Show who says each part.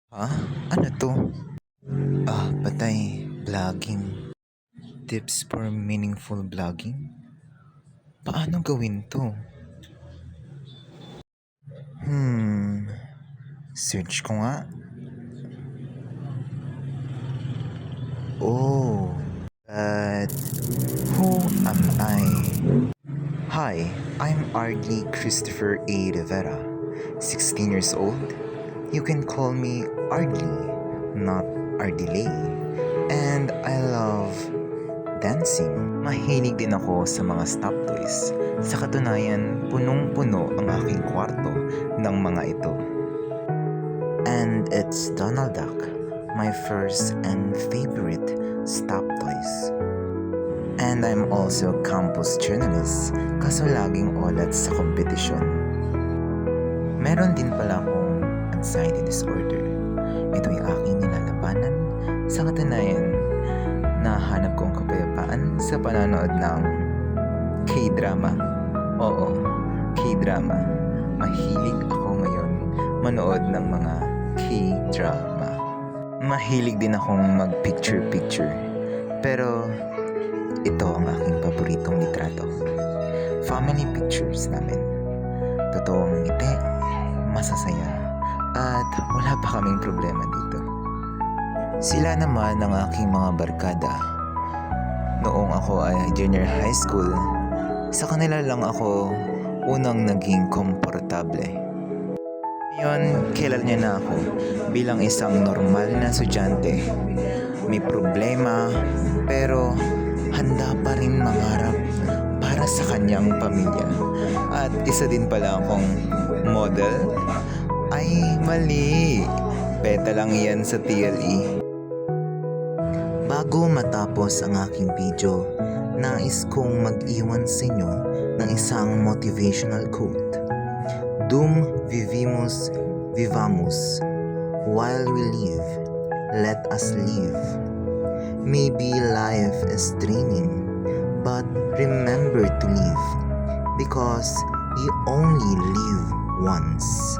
Speaker 1: Ha? Ano to? Patay. Vlogging. Tips for meaningful vlogging? Paano gawin to? Search ko nga. Oh, but who am I? Hi, I'm Ardley Christopher A. Rivera, 16 years old. You can call me Ardley, not Ardilay. And I love dancing. Mahilig din ako sa mga stop toys. Sa katunayan, punong-puno ang aking kwarto ng mga ito. And it's Donald Duck, my first and favorite stop toys. And I'm also campus journalist, kaso laging olat sa kompetisyon. Meron din pala akong anxiety disorder. Ito'y aking nilalabanan. Sa katunayan, nahanap ko ang kapayapaan sa panonood ng K-drama. Oo, K-drama. Mahilig ako ngayon manood ng mga K-drama. Mahilig din akong mag-picture-picture. Pero ito ang aking paboritong litrato. Family pictures namin. Totoong ngiti, masasaya, at wala pa kaming problema dito. Sila naman ang aking mga barkada. Noong ako ay junior high school, sa kanila lang ako unang naging komportable. Ngayon, kilala niya na ako bilang isang normal na estudyante. May problema, pero handa pa rin mangarap para sa kanyang pamilya. At isa din pala akong model. Ay, mali. Beta lang yan sa TLE. Bago matapos ang aking video, nais kong mag-iwan sa inyo ng isang motivational quote. Dum vivimus vivamus. While we live, let us live. Maybe life is draining, but remember to live, because you only live once.